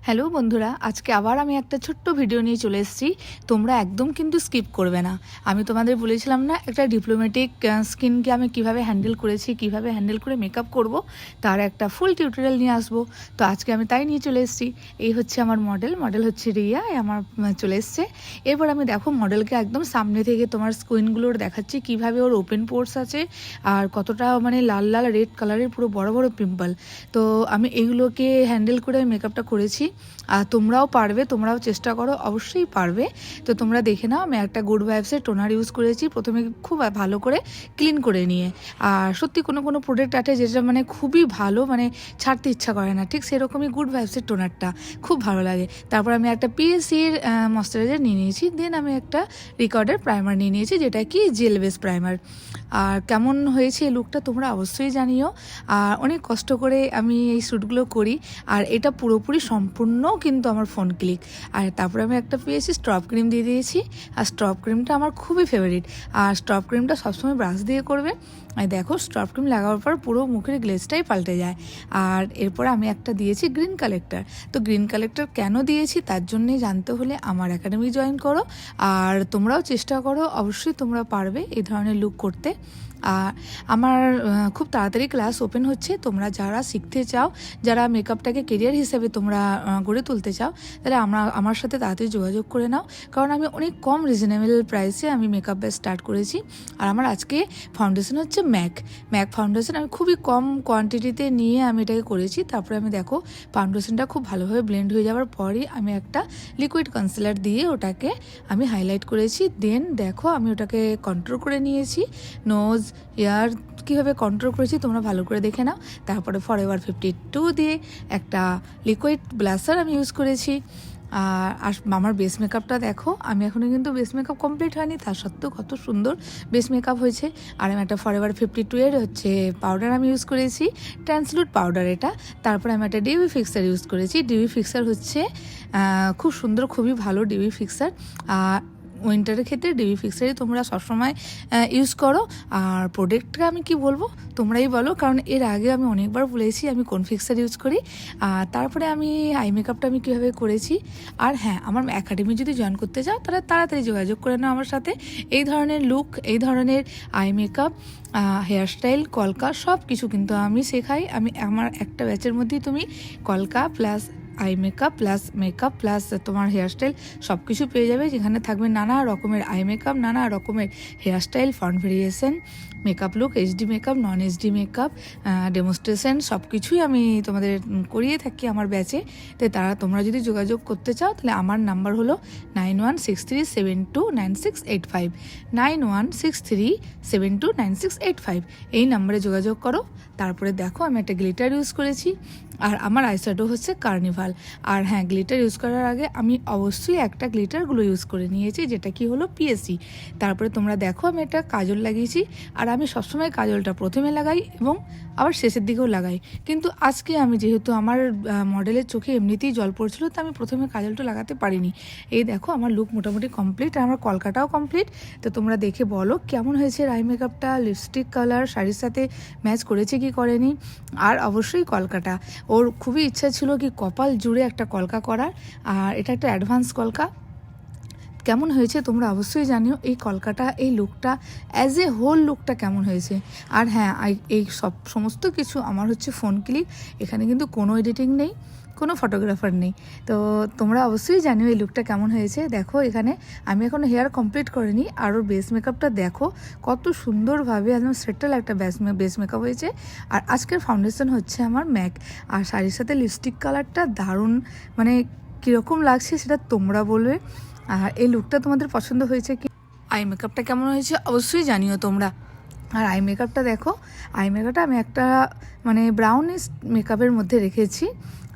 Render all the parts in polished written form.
Hello বন্ধুরা, আজকে আবার আমি একটা ছোট্ট ভিডিও নিয়ে চলে এসেছি। তোমরা একদম কিন্তু স্কিপ করবে না। আমি তোমাদের বলেছিলাম না একটা ডিপ্লোম্যাটিক স্কিনকে আমি কিভাবে হ্যান্ডেল করেছি, কিভাবে হ্যান্ডেল করে মেকআপ করব, তার একটা ফুল টিউটোরিয়াল নিয়ে আসবো। তো আজকে আমি তাই নিয়ে চলে এসেছি। এই হচ্ছে আমার মডেল হচ্ছে রিয়া, আমার চলে এসছে। এরপর আমি দেখো মডেলকে একদম সামনে থেকে তোমার স্কিনগুলোর দেখাচ্ছি কিভাবে ওর ওপেন পোর্স আছে আর কতটা মানে লাল লাল রেড কালারের পুরো বড় বড় পিম্পল। তো আমি এইগুলোকে হ্যান্ডেল করে মেকআপটা করেছি। আর তোমরাও পারবে, তোমরাও চেষ্টা করো, অবশ্যই পারবে। তো তোমরা দেখে নাও, আমি একটা গুড ভাইবসের টোনার ইউজ করেছি প্রথমে, খুব ভালো করে ক্লিন করে নিয়ে। আর সত্যি কোনো কোনো প্রোডাক্ট আছে যেটা মানে খুবই ভালো, মানে ছাড়তে ইচ্ছা করে না, ঠিক সেরকমই গুড ভাইবসের টোনারটা খুব ভালো লাগে। তারপর আমি একটা পিএসসির ময়শ্চারাইজার নিয়ে নিয়েছি, দেন আমি একটা রিকর্ডের প্রাইমার নিয়ে নিয়েছি যেটা কি জেল বেস প্রাইমার। আর কেমন হয়েছে এই লুকটা তোমরা অবশ্যই জানিও। আর অনেক কষ্ট করে আমি এই শ্যুটগুলো করি, আর এটা পুরোপুরি সম্পূর্ণ কিন্তু আমার ফোন ক্লিক। আর তারপরে আমি একটা পেয়েছি স্ট্রপ ক্রিম দিয়ে দিয়েছি, আর স্ট্রপ ক্রিমটা আমার খুবই ফেভারিট। আর স্ট্রপ ক্রিমটা সবসময় ব্রাশ দিয়ে করবে। আর দেখো স্ট্রপ ক্রিম লাগানোর পর পুরো মুখের গ্লেজটাই পাল্টে যায়। আর এরপর আমি একটা দিয়েছি গ্রিন কালেক্টর। তো গ্রিন কালেক্টর কেন দিয়েছি তার জন্যে জানতে হলে আমার একাডেমি জয়েন করো। আর তোমরাও চেষ্টা করো, অবশ্যই তোমরা পারবে এই ধরনের লুক করতে। আমার খুব তাড়াতাড়ি ক্লাস ওপেন হচ্ছে। তোমরা যারা শিখতে চাও, যারা মেকআপটাকে কেরিয়ার হিসেবে তোমরা গড়ে তুলতে চাও, তাহলে আমার সাথে তাড়াতাড়ি যোগাযোগ করে নাও। কারণ আমি অনেক কম রিজনেবল প্রাইসে আমি মেকআপ ব্যাচ স্টার্ট করেছি। আর আমার আজকে ফাউন্ডেশন হচ্ছে ম্যাক ফাউন্ডেশন। আমি খুবই কম কোয়ান্টিটিতে নিয়ে আমি এটাকে করেছি। তারপরে আমি দেখো ফাউন্ডেশনটা খুব ভালোভাবে ব্লেন্ড হয়ে যাওয়ার পরই আমি একটা লিকুইড কনসিলার দিয়ে ওটাকে আমি হাইলাইট করেছি। দেন দেখো আমি ওটাকে কন্ট্রোল করে নিয়েছি, নোজ ইয়ার কীভাবে কন্ট্রোল করেছি তোমরা ভালো করে দেখে নাও। তারপরে ফরএভার 52 দিয়ে একটা লিকুইড ব্লাশার আমি ইউজ করেছি। আর আমার বেস মেকআপটা দেখো, আমি এখনও কিন্তু বেস মেকআপ কমপ্লিট হয়নি, তার সত্ত্বেও কত সুন্দর বেস মেকআপ হয়েছে। আর আমি একটা ফরএভার 52 এর হচ্ছে পাউডার আমি ইউজ করেছি, ট্রান্সলুট পাউডার এটা। তারপরে আমি একটা ডিবি ফিক্সার ইউজ করেছি। ডিবি ফিক্সার হচ্ছে খুব সুন্দর, খুবই ভালো ডিবি ফিক্সার। উইন্টারের ক্ষেত্রে ডিবি ফিক্সারই তোমরা সবসময় ইউজ করো। আর প্রোডাক্টটা আমি কি বলবো তোমরাই বলো, কারণ এর আগে আমি অনেকবার বলেছি আমি কোন ফিক্সার ইউজ করি। আর তারপরে আমি আই মেকআপটা আমি কীভাবে করেছি। আর হ্যাঁ, আমার একাডেমি যদি জয়েন করতে চাও তাহলে তাড়াতাড়ি যোগাযোগ করে নাও আমার সাথে। এই ধরনের লুক, এই ধরনের আই মেকআপ, হেয়ারস্টাইল, কলকা সব কিছু কিন্তু আমি শেখাই। আমার একটা ব্যাচের মধ্যেই তুমি কলকা প্লাস আই মেকআপ প্লাস তোমার হেয়ারস্টাইল সব কিছু পেয়ে যাবে, যেখানে থাকবে নানা রকমের আই মেকআপ, নানা রকমের hairstyle, font variation, makeup look, HD makeup, নন এইচডি মেকআপ, ডেমনস্ট্রেশন সব কিছুই আমি তোমাদের করিয়ে থাকি আমার ব্যাচে। তাই তোমরা যদি যোগাযোগ করতে চাও তাহলে আমার নাম্বার হলো 9163729685, 9163729685। এই নাম্বারে যোগাযোগ করো। তারপরে দেখো আমি একটা গ্লিটার ইউজ করেছি, আর আমার আইশ্যাডো হচ্ছে কার্নিভাল। আর হ্যাঁ, গ্লিটার ইউজ করার আগে আমি অবশ্যই একটা গ্লিটারগুলো ইউজ করে নিয়েছি, যেটা কি হলো পিএসসি। তারপরে তোমরা দেখো আমি একটা কাজল লাগিয়েছি। আর আমি সবসময় কাজলটা প্রথমে লাগাই এবং আবার শেষের দিকেও লাগাই, কিন্তু আজকে আমি যেহেতু আমার মডেলের চোখে এমনিতেই জল পড়ছিল, তো আমি প্রথমে কাজলটা লাগাতে পারিনি। এই দেখো আমার লুক মোটামুটি কমপ্লিট, আর আমার কলকাটাও কমপ্লিট। তো তোমরা দেখে বলো কেমন হয়েছে আই মেকআপটা, লিপস্টিক কালার শাড়ির সাথে ম্যাচ করেছে কি করেনি। আর অবশ্যই কলকাটা, ওর খুবই ইচ্ছা ছিল কি কপাল জুড়ে একটা কলকা করার, আর এটা একটা অ্যাডভান্স কলকা। কেমন হয়েছে তোমরা অবশ্যই জানিও এই কলকাটা, এই লুকটা, অ্যাজ এ হোল লুকটা কেমন হয়েছে। আর হ্যাঁ, এই সমস্ত কিছু আমার হচ্ছে ফোন ক্লিক, এখানে কিন্তু কোনো এডিটিং নেই, কোনো ফটোগ্রাফার নেই। তো তোমরা অবশ্যই জানিও এই লুকটা কেমন হয়েছে। দেখো এখানে আমি এখন হেয়ার কমপ্লিট করিনি, আর ওর বেস মেকআপটা দেখো কত সুন্দরভাবে একদম সেটেল একটা বেস মেকআপ হয়েছে। আর আজকের ফাউন্ডেশন হচ্ছে আমার ম্যাক, আর শাড়ির সাথে লিপস্টিক কালারটা দারুণ, মানে কীরকম লাগছে সেটা তোমরা বলবে। আর এই লুকটা তোমাদের পছন্দ হয়েছে কি, আই মেকআপটা কেমন হয়েছে অবশ্যই জানিও তোমরা। আর আই মেকআপটা দেখো, আই মেকআপটা আমি একটা মানে ব্রাউনিশ মেকআপের মধ্যে রেখেছি।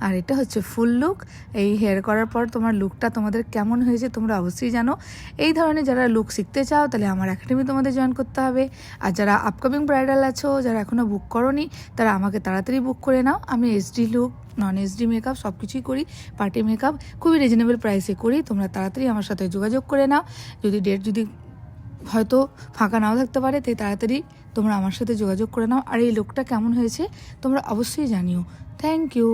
আর এটা হচ্ছে ফুল লুক। এই হেয়ার করার পর তোমার লুকটা তোমাদের কেমন হয়েছে তোমরা অবশ্যই জানো। এই ধরনের যারা লুক শিখতে চাও তাহলে আমার একাডেমি তোমাদের জয়েন করতে হবে। আর যারা আপকামিং ব্রাইডাল আছো, যারা এখনও বুক করোনি, তারা আমাকে তাড়াতাড়ি বুক করে নাও। আমি এইচডি লুক, নন এইচডি মেকআপ সব কিছুই করি, পার্টি মেকআপ খুবই রিজনেবল প্রাইসে করি। তোমরা তাড়াতাড়ি আমার সাথে যোগাযোগ করে নাও। ডেট যদি হয়তো ফাঁকা নাও থাকতে পারে, তাই তাড়াতাড়ি তোমরা আমার সাথে যোগাযোগ করে নাও। আর এই লুকটা কেমন হয়েছে তোমরা অবশ্যই জানিও। Thank you.